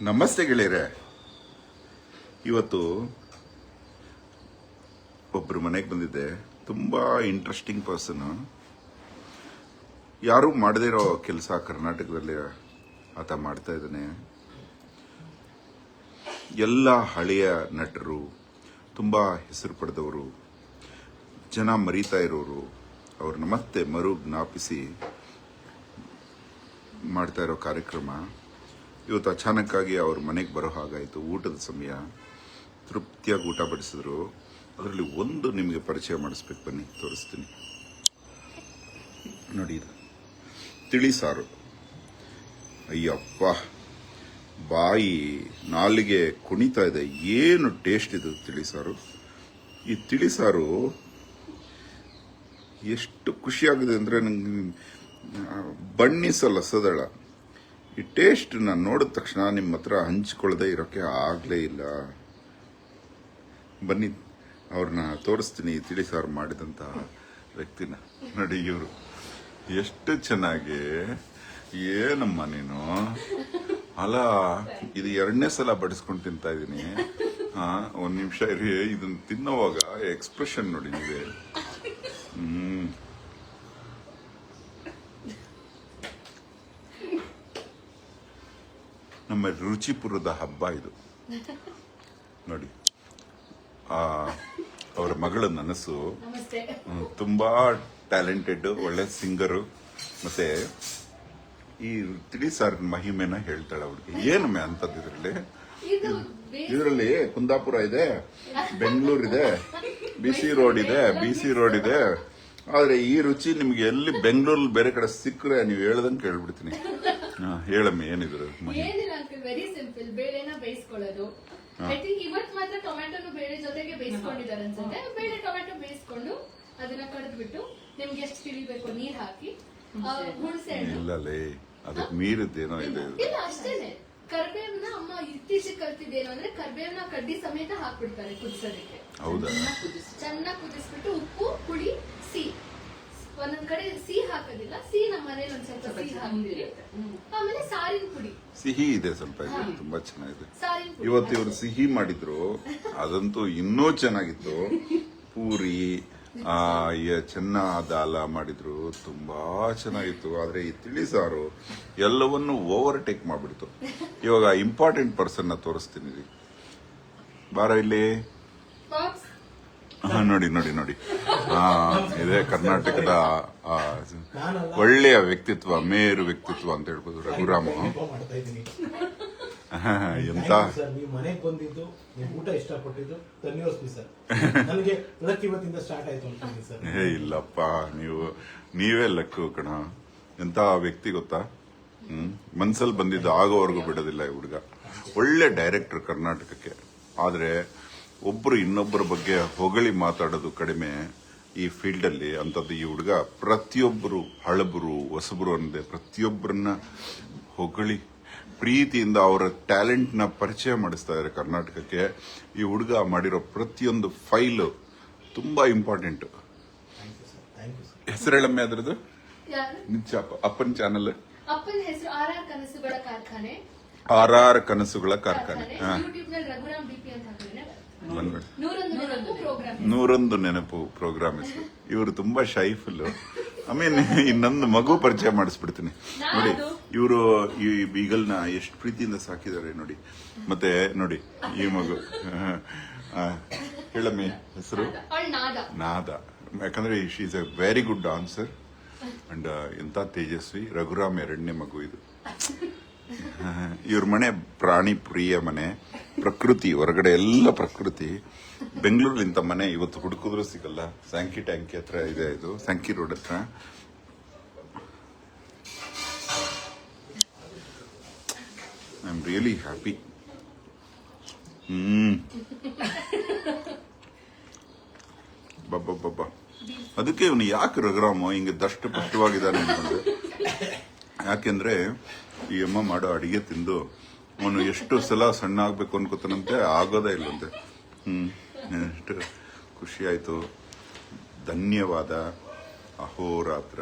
ನಮಸ್ತೆ ಗೆಳೆಯರೆ. ಇವತ್ತು ಒಬ್ರು ಮನೆಗೆ ಬಂದಿದ್ದೆ. ತುಂಬಾ ಇಂಟ್ರೆಸ್ಟಿಂಗ್ ಪರ್ಸನ್. ಯಾರೂ ಮಾಡದೇ ಇರೋ ಕೆಲಸ ಕರ್ನಾಟಕದಲ್ಲಿ ಆತ ಮಾಡ್ತಾ ಇದ್ದಾನೆ. ಎಲ್ಲ ಹಳೆಯ ನಟರು, ತುಂಬಾ ಹೆಸರು ಪಡೆದವರು, ಜನ ಮರೀತಾ ಇರೋರು ಅವ್ರನ್ನ ಮತ್ತೆ ಮರು ಜ್ಞಾಪಿಸಿ ಮಾಡ್ತಾ ಇರೋ ಕಾರ್ಯಕ್ರಮ. ಇವತ್ತು ಅಚಾನಕ್ಕಾಗಿ ಅವ್ರ ಮನೆಗೆ ಬರೋ ಹಾಗಾಯಿತು. ಊಟದ ಸಮಯ, ತೃಪ್ತಿಯಾಗಿ ಊಟ ಬಡಿಸಿದ್ರು. ಅದರಲ್ಲಿ ಒಂದು ನಿಮಗೆ ಪರಿಚಯ ಮಾಡಿಸ್ಬೇಕು, ಬನ್ನಿ ತೋರಿಸ್ತೀನಿ. ನೋಡಿ, ಇದು ತಿಳಿ ಸಾರು. ಅಯ್ಯಪ್ಪ, ಬಾಯಿ ನಾಲಿಗೆ ಕುಣಿತಾ ಇದೆ. ಏನು ಟೇಸ್ಟ್ ಇದು ತಿಳಿ ಸಾರು. ಈ ತಿಳಿ ಸಾರು ಎಷ್ಟು ಖುಷಿಯಾಗಿದೆ ಅಂದರೆ ನಂಗೆ ಬಣ್ಣಿಸಲ್ಲ ಸದಳ. ಈ ಟೇಸ್ಟ್ ನಾನು ನೋಡಿದ ತಕ್ಷಣ ನಿಮ್ಮ ಹತ್ರ ಹಂಚಿಕೊಳ್ಳದೆ ಇರೋಕ್ಕೆ ಆಗಲೇ ಇಲ್ಲ. ಬನ್ನಿ, ಅವ್ರನ್ನ ತೋರಿಸ್ತೀನಿ, ತಿಳಿ ಸಾರು ಮಾಡಿದಂತಹ ವ್ಯಕ್ತಿನ. ನೋಡಿ, ಇವರು ಎಷ್ಟು ಚೆನ್ನಾಗಿ. ಏನಮ್ಮ ನೀನು, ಅಲ್ಲ, ಇದು 2ನೇ ಸಲ ಬಡಿಸ್ಕೊಂಡು ತಿಂತಾ ಇದ್ದೀನಿ. ಒಂದು ನಿಮಿಷ ಇರಿ, ಇದನ್ನ ತಿನ್ನೋವಾಗ ಎಕ್ಸ್ಪ್ರೆಷನ್ ನೋಡಿ ನೀವೇ. ನಮ್ಮ ರುಚಿಪುರದ ಹಬ್ಬ ಇದು. ನೋಡಿ, ಅವರ ಮಗಳ ನನಸು ತುಂಬಾ ಟ್ಯಾಲೆಂಟೆಡ್, ಒಳ್ಳೆ ಸಿಂಗರು. ಮತ್ತೆ ಈ ತಿಳಿ ಸಾರಿನ ಮಹಿಮೆನ ಹೇಳ್ತಾಳೆ ಅವ್ರಿಗೆ. ಏನಮ್ಮ ಅಂತದ್ದು ಇದರಲ್ಲಿ ಕುಂದಾಪುರ ಇದೆ, ಬೆಂಗಳೂರು ಇದೆ, ಬಿಸಿ ರೋಡ್ ಇದೆ. ಆದ್ರೆ ಈ ರುಚಿ ನಿಮ್ಗೆ ಎಲ್ಲಿ ಬೆಂಗಳೂರಲ್ಲಿ ಬೇರೆ ಕಡೆ ಸಿಕ್ಕರೆ ನೀವು ಹೇಳ್ದಂಗೆ ಕೇಳ್ಬಿಡ್ತೀನಿ. ಹೇಳಮ್ಮ, ಏನಿದ್ರು ವೆರಿ ಸಿಂಪಲ್. ಬೇಳೆನ ಬೇಯಿಸ್ಕೊಳ್ಳೋದು. ಐ ಥಿಂಕ್ ಇವತ್ತು ಮಾತ್ರ ಟೊಮ್ಯಾಟೋನು ಬೇಳೆ ಜೊತೆಗೆ ಬೇಯಿಸ್ಕೊಂಡಿದ್ದಾರೆ ಅನ್ಸುತ್ತೆ. ಬೇಳೆ ಟೊಮ್ಯಾಟೊ ಬೇಯಿಸ್ಕೊಂಡು ಅದನ್ನ ಕಡಿದ್ಬಿಟ್ಟು ನಿಮ್ಗೆ ಎಷ್ಟು ತಿಳಿಬೇಕು ನೀರ್ ಹಾಕಿ, ಹುಣಸೆ ಹಣ್ಣು. ಇಲ್ಲಲೇ, ಅದಕ್ಕೆ ಮೀರಿದ್ದೇನೋ ಇದೆ. ಇಲ್ಲ, ಅಷ್ಟೇನೆ. ಕರ್ಬೇವನ್ನ ಅಮ್ಮ ಇತ್ತೀಚೆಗೆ ಕಲ್ತಿದ್ದೇನು ಅಂದ್ರೆ ಕರ್ಬೇವನ್ನ ಕಡ್ಡಿ ಸಮೇತ ಹಾಕ್ಬಿಡ್ತಾರೆ ಕುದಿಸೋದಕ್ಕೆ. ಹೌದಾ? ಚೆನ್ನಾಗಿ ಕುದಿಸ್ಬಿಟ್ಟು ಉಪ್ಪು, ಹುಳಿ, ಸಿಹಿ. ಒಂದೊಂದ್ ಕಡೆ ಸಿಹಿ ಹಾಕೋದಿಲ್ಲ. ಸಿಹಿ ನಮ್ಮ ಮನೇಲಿ ಒಂದ್ ಸ್ವಲ್ಪ ಸಿಹಿ ಹಾಕ್ತೀವಿ. ಆಮೇಲೆ ಸಾರಿನ ಪುಡಿ ಸಿಹಿ ಇದೆ, ಸ್ವಲ್ಪ ಇದೆ, ತುಂಬಾ ಚೆನ್ನಾಗಿದೆ. ಇವತ್ತು ಇವರು ಸಿಹಿ ಮಾಡಿದ್ರು, ಅದಂತೂ ಇನ್ನೂ ಚೆನ್ನಾಗಿತ್ತು. ಪೂರಿ, ಚೆನ್ನ ದಾಲ ಮಾಡಿದ್ರು, ತುಂಬಾ ಚೆನ್ನಾಗಿತ್ತು. ಆದ್ರೆ ಈ ತಿಳಿ ಸಾರು ಎಲ್ಲವನ್ನು ಓವರ್ಟೇಕ್ ಮಾಡ್ಬಿಡ್ತು. ಇವಾಗ ಇಂಪಾರ್ಟೆಂಟ್ ಪರ್ಸನ್ ತೋರಿಸ್ತೀನಿ. ಬಾರ ಇಲ್ಲಿ. ನೋಡಿ, ಇದೇ ಕರ್ನಾಟಕದ ಒಳ್ಳೆಯ ವ್ಯಕ್ತಿತ್ವ, ಮೇರು ವ್ಯಕ್ತಿತ್ವ ಅಂತ ಹೇಳ್ಬೋದು, ರಘುರಾಮ. ಎಂತ ಮನೆಗೆ ಬಂದಿದ್ದು, ಊಟ ಇಷ್ಟಪಟ್ಟಿದ್ದು ಧನ್ಯವಾದ ಸರ್. ನನಗೆ ಇವತ್ತಿಂದ ಸ್ಟಾರ್ಟ್ ಆಯ್ತು ಸರ್. ಇಲ್ಲಪ್ಪ, ನೀವೇ ಲಕ್ಕು ಕಣ. ಎಂತ ವ್ಯಕ್ತಿ ಗೊತ್ತಾ. ಮನ್ಸಲ್ಲಿ ಬಂದಿದ್ದು ಆಗೋವರೆಗೂ ಬಿಡೋದಿಲ್ಲ ಈ ಹುಡುಗ. ಒಳ್ಳೆ ಡೈರೆಕ್ಟರ್ ಕರ್ನಾಟಕಕ್ಕೆ. ಆದ್ರೆ ಒಬ್ರು ಇನ್ನೊಬ್ಬರ ಬಗ್ಗೆ ಹೊಗಳಿ ಮಾತಾಡೋದು ಕಡಿಮೆ ಈ ಫೀಲ್ಡ್ ಅಲ್ಲಿ. ಅಂತದ್ದು ಈ ಹುಡುಗ ಪ್ರತಿಯೊಬ್ಬರು, ಹಳಬರು ಹೊಸಬರು ಅನ್ನದೆ ಪ್ರತಿಯೊಬ್ಬರನ್ನ ಹೊಗಳಿ ಪ್ರೀತಿಯಿಂದ ಅವರ ಟ್ಯಾಲೆಂಟ್ ನ ಪರಿಚಯ ಮಾಡಿಸ್ತಾ ಇದ್ದಾರೆ ಕರ್ನಾಟಕಕ್ಕೆ. ಈ ಹುಡುಗ ಮಾಡಿರೋ ಪ್ರತಿಯೊಂದು ಫೈಲು ತುಂಬಾ ಇಂಪಾರ್ಟೆಂಟ್. ಹೆಸರು ಹೇಳಮ್ಮೆ ಅದ್ರದ್ದು. ಅಪ್ಪನ ಚಾನಲ್. ಅಪ್ಪನ ಹೆಸರು RR ಕನಸುಗಳ ಕಾರ್ಖಾನೆ. RR ಕನಸುಗಳ ಕಾರ್ಖಾನೆ. ರಘುರಾಮ್ BP ಅಂತ ಹಾಕಿದ್ರೆ 101 ನೆನಪು ಪ್ರೋಗ್ರಾಮ್ ಹೆಸರು. ಇವರು ತುಂಬಾ ಶೈಫುಲ್. ಆಮೇಲೆ ಇನ್ನೊಂದು ಮಗು ಪರಿಚಯ ಮಾಡಿಸ್ಬಿಡ್ತೀನಿ. ನೋಡಿ, ಇವರು ಈ ಬೀಗಲ್ನ ಎಷ್ಟು ಪ್ರೀತಿಯಿಂದ ಸಾಕಿದ್ದಾರೆ ನೋಡಿ. ಮತ್ತೆ ನೋಡಿ, ಈ ಮಗು ಹೇಳಮ್ಮೆ ಹೆಸರು ನಾದ. ಯಾಕಂದ್ರೆ she is A very good dancer and ಎಂತ ತೇಜಸ್ವಿ. ರಘುರಾಮ್ 2ನೇ ಮಗು ಇದು. ಇವ್ರ ಮನೆ ಪ್ರಾಣಿ ಪ್ರಿಯ ಮನೆ, ಪ್ರಕೃತಿ, ಹೊರಗಡೆ ಎಲ್ಲ ಪ್ರಕೃತಿ. ಬೆಂಗಳೂರಲ್ಲಿ ಇಂಥ ಮನೆ ಇವತ್ತು ಹುಡುಕಿದ್ರು ಸಿಗಲ್ಲ. ಸ್ಯಾಂಕಿ ಟ್ಯಾಂಕಿ ಹತ್ರ ಇದೆ, ಇದು ಸ್ಯಾಂಕಿ ರೋಡ್ ಹತ್ರ. I am really happy. ಬಬ್ಬ, ಅದಕ್ಕೆ ಇವನು ಯಾಕೆ ರಘುರಾಮ ಹಿಂಗೆ ದಷ್ಟಪುಷ್ಟವಾಗಿದ್ದಾನೆ ಅನ್ಕೊಂಡೆ. ಯಾಕೆಂದ್ರೆ ಈ ಅಮ್ಮ ಮಾಡೋ ಅಡಿಗೆ ತಿಂದು ಅವನು ಎಷ್ಟು ಸಲ ಸಣ್ಣ ಆಗ್ಬೇಕು ಅನ್ಕೋತಾನಂತೆ, ಆಗೋದೇ ಇಲ್ಲಂತೆ. ಎಷ್ಟು ಖುಷಿ ಆಯ್ತು. ಧನ್ಯವಾದ. ಅಹೋರಾತ್ರ.